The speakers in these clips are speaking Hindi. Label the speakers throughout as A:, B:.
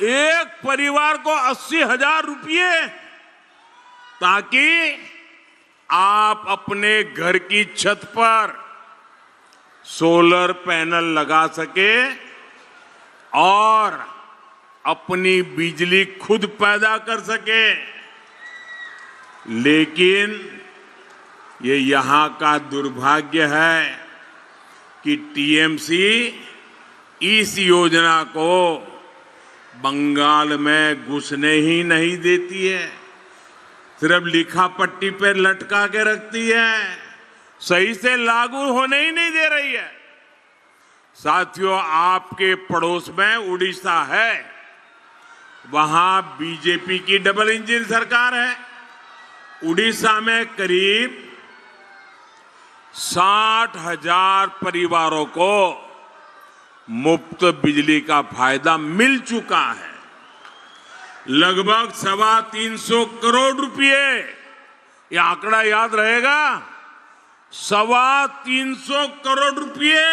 A: एक परिवार को 80,000 रुपये, ताकि आप अपने घर की छत पर सोलर पैनल लगा सके और अपनी बिजली खुद पैदा कर सके। लेकिन ये यहां का दुर्भाग्य है कि टीएमसी इस योजना को बंगाल में घुसने ही नहीं देती है, सिर्फ लिखा पट्टी पर लटका के रखती है, सही से लागू होने ही नहीं दे रही है। साथियों, आपके पड़ोस में उड़ीसा है, वहां बीजेपी की डबल इंजन सरकार है। उड़ीसा में करीब 60,000 परिवारों को मुफ्त बिजली का फायदा मिल चुका है। लगभग 325 करोड़ रुपए, ये आंकड़ा याद रहेगा, 325 करोड़ रुपए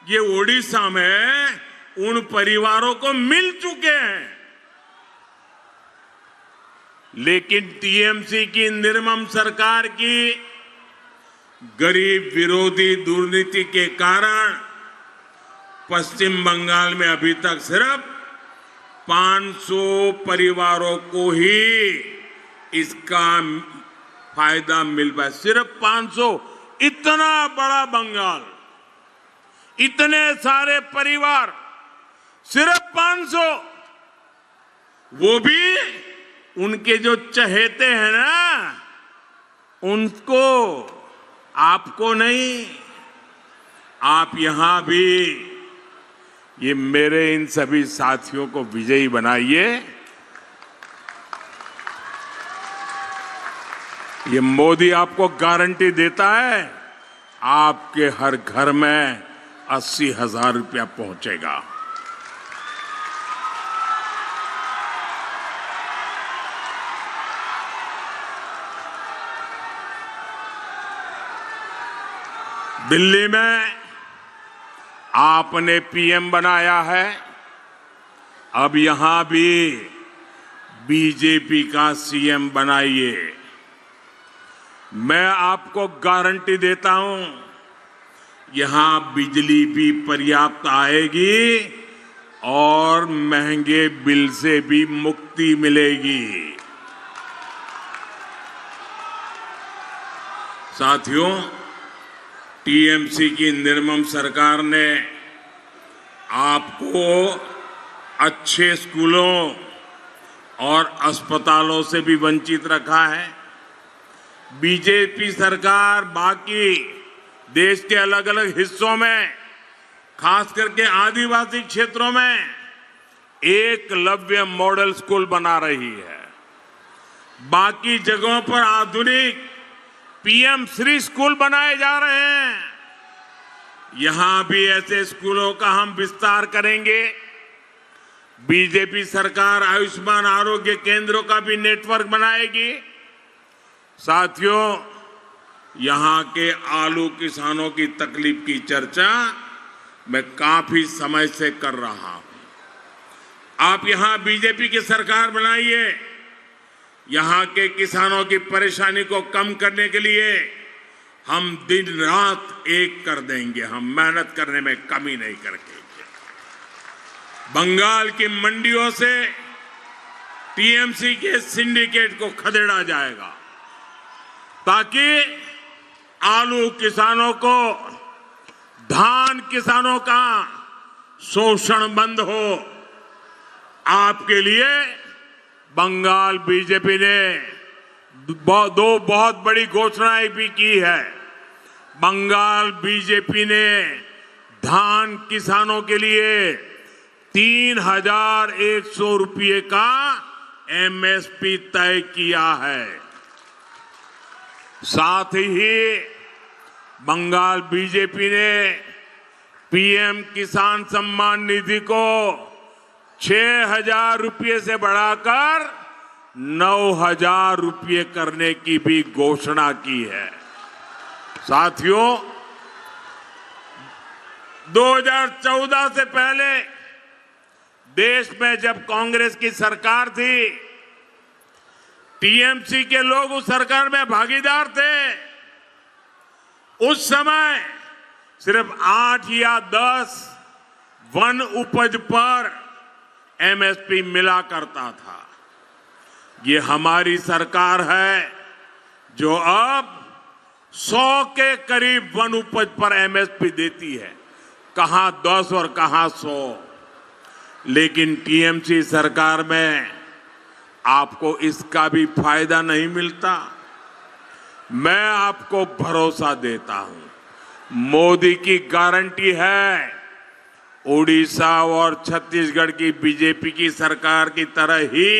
A: ये ओडिशा में उन परिवारों को मिल चुके हैं। लेकिन टीएमसी की निर्मम सरकार की गरीब विरोधी दुर्नीति के कारण पश्चिम बंगाल में अभी तक सिर्फ 500 परिवारों को ही इसका फायदा मिल पाया। सिर्फ 500, इतना बड़ा बंगाल, इतने सारे परिवार, सिर्फ 500, वो भी उनके जो चहेते हैं ना, उनको, आपको नहीं। आप यहां भी ये मेरे इन सभी साथियों को विजयी बनाइए। ये मोदी आपको गारंटी देता है, आपके हर घर में 80,000 रुपया पहुंचेगा। दिल्ली में आपने पीएम बनाया है, अब यहां भी बीजेपी का सीएम बनाइए। मैं आपको गारंटी देता हूं, यहां बिजली भी पर्याप्त आएगी और महंगे बिल से भी मुक्ति मिलेगी। साथियों, टीएमसी की निर्मम सरकार ने आपको अच्छे स्कूलों और अस्पतालों से भी वंचित रखा है। बीजेपी सरकार बाकी देश के अलग अलग हिस्सों में, खास करके आदिवासी क्षेत्रों में, एकलव्य मॉडल स्कूल बना रही है। बाकी जगहों पर आधुनिक पीएम श्री स्कूल बनाए जा रहे हैं। यहां भी ऐसे स्कूलों का हम विस्तार करेंगे। बीजेपी सरकार आयुष्मान आरोग्य केंद्रों का भी नेटवर्क बनाएगी। साथियों, यहां के आलू किसानों की तकलीफ की चर्चा मैं काफी समय से कर रहा हूं। आप यहां बीजेपी की सरकार बनाइए। यहां के किसानों की परेशानी को कम करने के लिए हम दिन रात एक कर देंगे। हम मेहनत करने में कमी नहीं करेंगे। बंगाल की मंडियों से टीएमसी के सिंडिकेट को खदेड़ा जाएगा, ताकि आलू किसानों को, धान किसानों का शोषण बंद हो। आपके लिए बंगाल बीजेपी ने दो बहुत बड़ी घोषणाएं भी की है। बंगाल बीजेपी ने धान किसानों के लिए 3,100 रुपये का एमएसपी तय किया है। साथ ही बंगाल बीजेपी ने पीएम किसान सम्मान निधि को 6,000 रुपये से बढ़ाकर 9,000 रुपये करने की भी घोषणा की है। साथियों, 2014 से पहले देश में जब कांग्रेस की सरकार थी, टीएमसी के लोग उस सरकार में भागीदार थे। उस समय सिर्फ 8 या 10 वन उपज पर एमएसपी मिला करता था। ये हमारी सरकार है जो अब 100 के करीब वन उपज पर एमएसपी देती है, कहां 10 और कहां 100। लेकिन टीएमसी सरकार में आपको इसका भी फायदा नहीं मिलता। मैं आपको भरोसा देता हूं, मोदी की गारंटी है, ओडिशा और छत्तीसगढ़ की बीजेपी की सरकार की तरह ही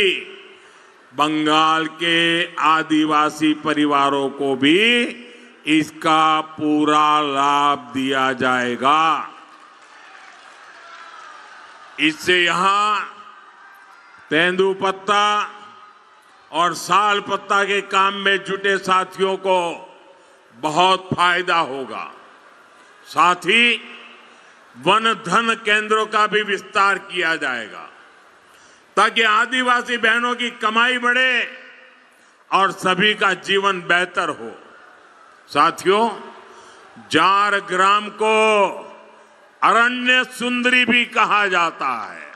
A: बंगाल के आदिवासी परिवारों को भी इसका पूरा लाभ दिया जाएगा। इससे यहां तेंदुपत्ता और साल पत्ता के काम में जुटे साथियों को बहुत फायदा होगा। साथ ही वन धन केंद्रों का भी विस्तार किया जाएगा ताकि आदिवासी बहनों की कमाई बढ़े और सभी का जीवन बेहतर हो। साथियों, जार ग्राम को अरण्य सुंदरी भी कहा जाता है।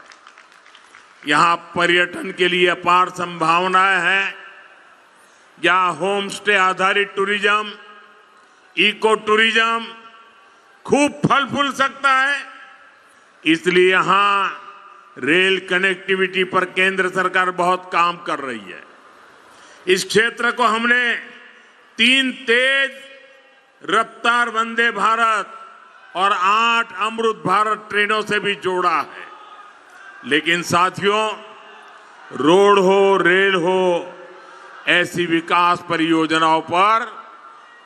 A: यहां पर्यटन के लिए अपार संभावनाएं हैं। यहां होम स्टे आधारित टूरिज्म, इको टूरिज्म खूब फल फूल सकता है। इसलिए यहां रेल कनेक्टिविटी पर केंद्र सरकार बहुत काम कर रही है। इस क्षेत्र को हमने 3 तेज रफ्तार वंदे भारत और 8 अमृत भारत ट्रेनों से भी जोड़ा है। लेकिन साथियों, रोड हो, रेल हो, ऐसी विकास परियोजनाओं पर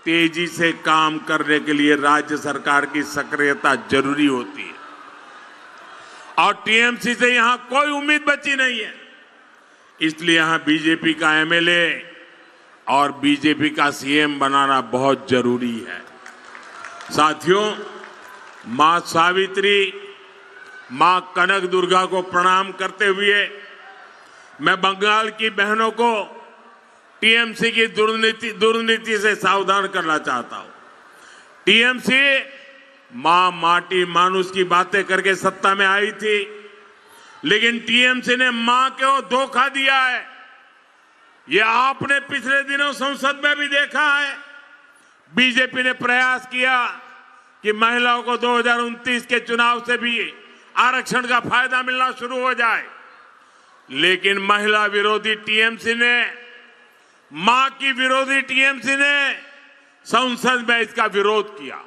A: तेजी से काम करने के लिए राज्य सरकार की सक्रियता जरूरी होती है और टीएमसी से यहां कोई उम्मीद बची नहीं है। इसलिए यहां बीजेपी का एमएलए और बीजेपी का सीएम बनाना बहुत जरूरी है। साथियों, मां सावित्री, मां कनक दुर्गा को प्रणाम करते हुए मैं बंगाल की बहनों को टीएमसी की दुर्नीति से सावधान करना चाहता हूं। टीएमसी मां माटी मानुष की बातें करके सत्ता में आई थी, लेकिन टीएमसी ने मां को धोखा दिया है। यह आपने पिछले दिनों संसद में भी देखा है। बीजेपी ने प्रयास किया कि महिलाओं को 2029 के चुनाव से भी आरक्षण का फायदा मिलना शुरू हो जाए, लेकिन महिला विरोधी टीएमसी ने, मां की विरोधी टीएमसी ने संसद में इसका विरोध किया।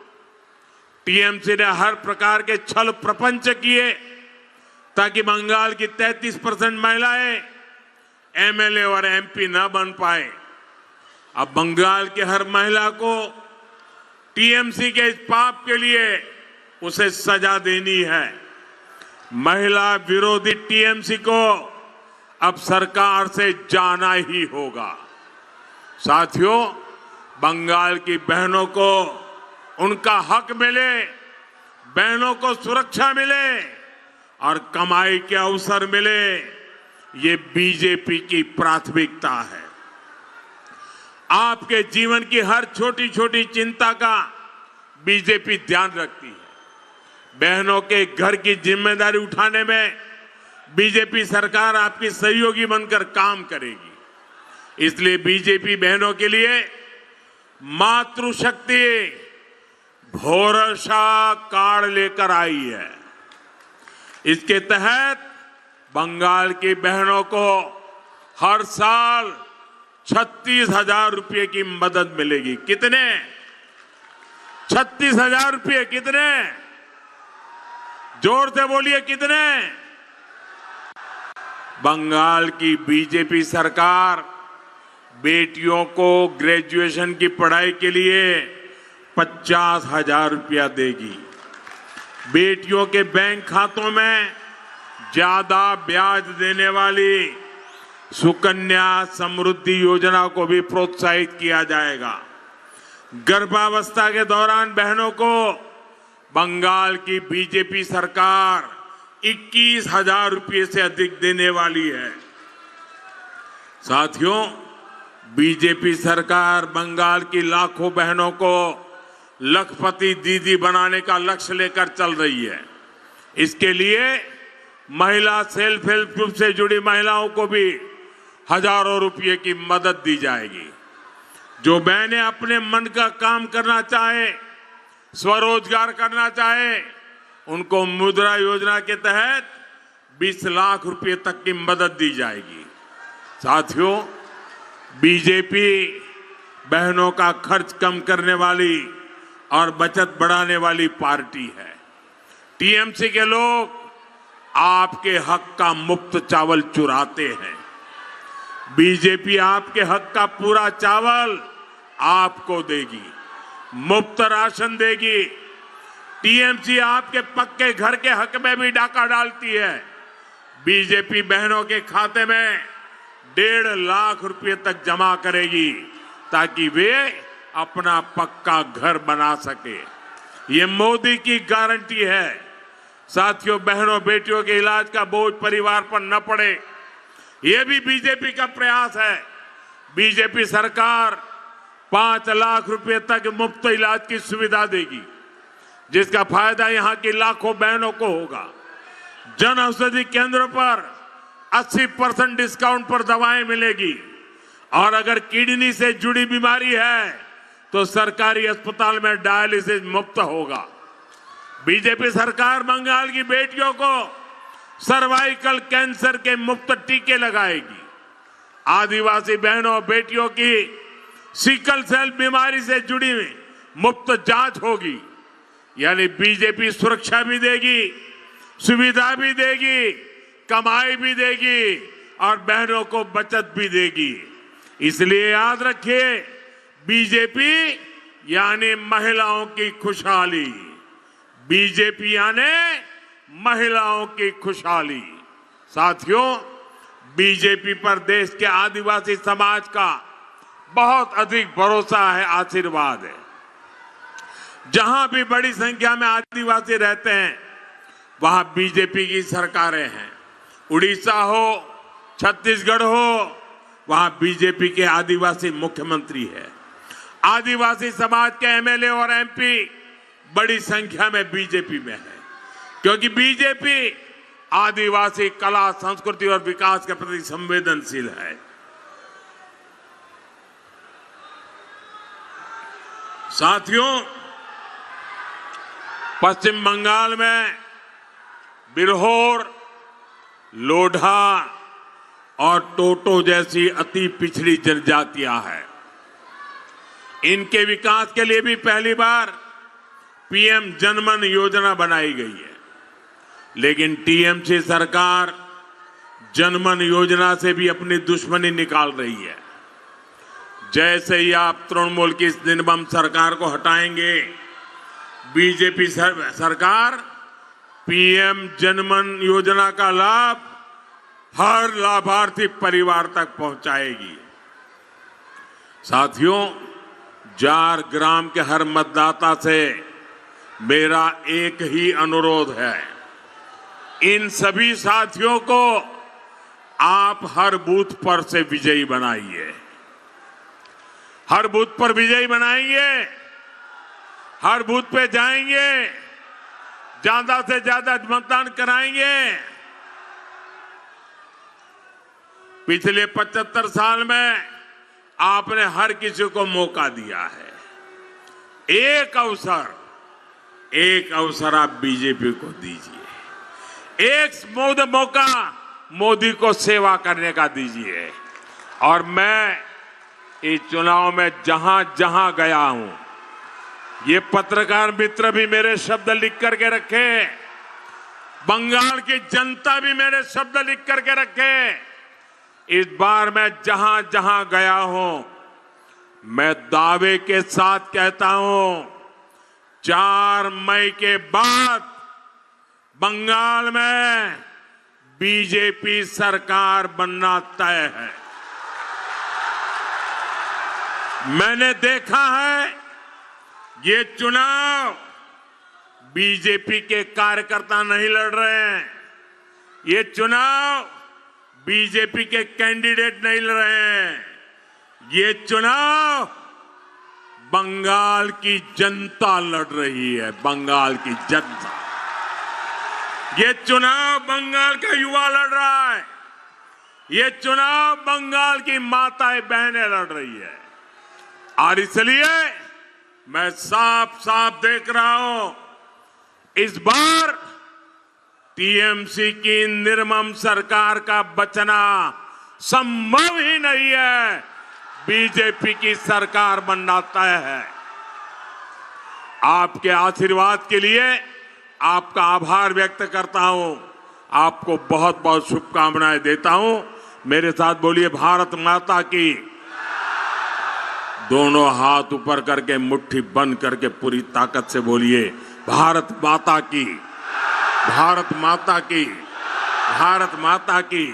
A: टीएमसी ने हर प्रकार के छल प्रपंच किए ताकि बंगाल की 33% महिलाएं एमएलए और एमपी न बन पाए। अब बंगाल के हर महिला को टीएमसी के इस पाप के लिए उसे सजा देनी है। महिला विरोधी टीएमसी को अब सरकार से जाना ही होगा। साथियों, बंगाल की बहनों को उनका हक मिले, बहनों को सुरक्षा मिले और कमाई के अवसर मिले, ये बीजेपी की प्राथमिकता है। आपके जीवन की हर छोटी छोटी चिंता का बीजेपी ध्यान रखती है। बहनों के घर की जिम्मेदारी उठाने में बीजेपी सरकार आपकी सहयोगी बनकर काम करेगी। इसलिए बीजेपी बहनों के लिए मातृशक्ति भरोसा कार्ड लेकर आई है। इसके तहत बंगाल की बहनों को हर साल 36,000 रुपये की मदद मिलेगी। कितने? 36,000 रुपये। कितने? जोर से बोलिए, कितने? बंगाल की बीजेपी सरकार बेटियों को ग्रेजुएशन की पढ़ाई के लिए 50,000 रुपया देगी। बेटियों के बैंक खातों में ज्यादा ब्याज देने वाली सुकन्या समृद्धि योजना को भी प्रोत्साहित किया जाएगा। गर्भावस्था के दौरान बहनों को बंगाल की बीजेपी सरकार 21,000 रुपये से अधिक देने वाली है। साथियों, बीजेपी सरकार बंगाल की लाखों बहनों को लखपति दीदी बनाने का लक्ष्य लेकर चल रही है। इसके लिए महिला सेल्फ हेल्प ग्रुप से जुड़ी महिलाओं को भी हजारों रुपये की मदद दी जाएगी। जो बहनें अपने मन का काम करना चाहे, स्वरोजगार करना चाहे, उनको मुद्रा योजना के तहत 20 लाख रुपए तक की मदद दी जाएगी। साथियों, बीजेपी बहनों का खर्च कम करने वाली और बचत बढ़ाने वाली पार्टी है। टीएमसी के लोग आपके हक का मुफ्त चावल चुराते हैं। बीजेपी आपके हक का पूरा चावल आपको देगी, मुफ्त राशन देगी। टीएमसी आपके पक्के घर के हक में भी डाका डालती है। बीजेपी बहनों के खाते में 1.5 लाख रुपए तक जमा करेगी ताकि वे अपना पक्का घर बना सके। ये मोदी की गारंटी है। साथियों, बहनों बेटियों के इलाज का बोझ परिवार पर न पड़े, ये भी बीजेपी का प्रयास है। बीजेपी सरकार 5 लाख रुपए तक मुफ्त इलाज की सुविधा देगी, जिसका फायदा यहां की लाखों बहनों को होगा। जन औषधि केंद्रों पर 80% डिस्काउंट पर दवाएं मिलेगी और अगर किडनी से जुड़ी बीमारी है तो सरकारी अस्पताल में डायलिसिस मुफ्त होगा। बीजेपी सरकार बंगाल की बेटियों को सर्वाइकल कैंसर के मुफ्त टीके लगाएगी। आदिवासी बहनों बेटियों की सिकल सेल बीमारी से जुड़ी मुफ्त जांच होगी। यानी बीजेपी सुरक्षा भी देगी, सुविधा भी देगी, कमाई भी देगी और बहनों को बचत भी देगी। इसलिए याद रखिए, बीजेपी यानी महिलाओं की खुशहाली। बीजेपी यानी महिलाओं की खुशहाली। साथियों, बीजेपी पर देश के आदिवासी समाज का बहुत अधिक भरोसा है, आशीर्वाद है। जहां भी बड़ी संख्या में आदिवासी रहते हैं, वहां बीजेपी की सरकारें हैं। उड़ीसा हो, छत्तीसगढ़ हो, वहां बीजेपी के आदिवासी मुख्यमंत्री है। आदिवासी समाज के एमएलए और एमपी बड़ी संख्या में बीजेपी में है, क्योंकि बीजेपी आदिवासी कला, संस्कृति और विकास के प्रति संवेदनशील है। साथियों, पश्चिम बंगाल में बिरहोर, लोढ़ा और टोटो जैसी अति पिछड़ी जनजातियां हैं। इनके विकास के लिए भी पहली बार पीएम जनमन योजना बनाई गई है। लेकिन टीएमसी सरकार जनमन योजना से भी अपनी दुश्मनी निकाल रही है। जैसे ही आप तृणमूल की इस निर्मम सरकार को हटाएंगे, बीजेपी सरकार पीएम जनमन योजना का लाभ हर लाभार्थी परिवार तक पहुंचाएगी। साथियों, झारग्राम के हर मतदाता से मेरा एक ही अनुरोध है, इन सभी साथियों को आप हर बूथ पर से विजयी बनाइए। हर बूथ पर विजयी बनाएंगे, हर बूथ पे जाएंगे, ज्यादा से ज्यादा मतदान कराएंगे। पिछले 75 साल में आपने हर किसी को मौका दिया है। एक अवसर आप बीजेपी को दीजिए। एक मौका मोदी को सेवा करने का दीजिए। और मैं इस चुनाव में जहां जहां गया हूं, ये पत्रकार मित्र भी मेरे शब्द लिख करके रखे, बंगाल की जनता भी मेरे शब्द लिख करके रखे। इस बार मैं जहां जहां गया हूं, मैं दावे के साथ कहता हूं, 4 मई के बाद बंगाल में बीजेपी सरकार बनना तय है। मैंने देखा है, ये चुनाव बीजेपी के कार्यकर्ता नहीं लड़ रहे हैं, ये चुनाव बीजेपी के कैंडिडेट नहीं लड़ रहे हैं, ये चुनाव बंगाल की जनता लड़ रही है। बंगाल की जनता, ये चुनाव बंगाल का युवा लड़ रहा है, ये चुनाव बंगाल की माताएं बहनें लड़ रही है। और इसलिए मैं साफ साफ देख रहा हूं, इस बार टीएमसी की निर्मम सरकार का बचना संभव ही नहीं है। बीजेपी की सरकार बनना तय है। आपके आशीर्वाद के लिए आपका आभार व्यक्त करता हूं, आपको बहुत बहुत शुभकामनाएं देता हूं। मेरे साथ बोलिए भारत माता की। दोनों हाथ ऊपर करके मुट्ठी बंद करके पूरी ताकत से बोलिए भारत माता की, भारत माता की, भारत माता की।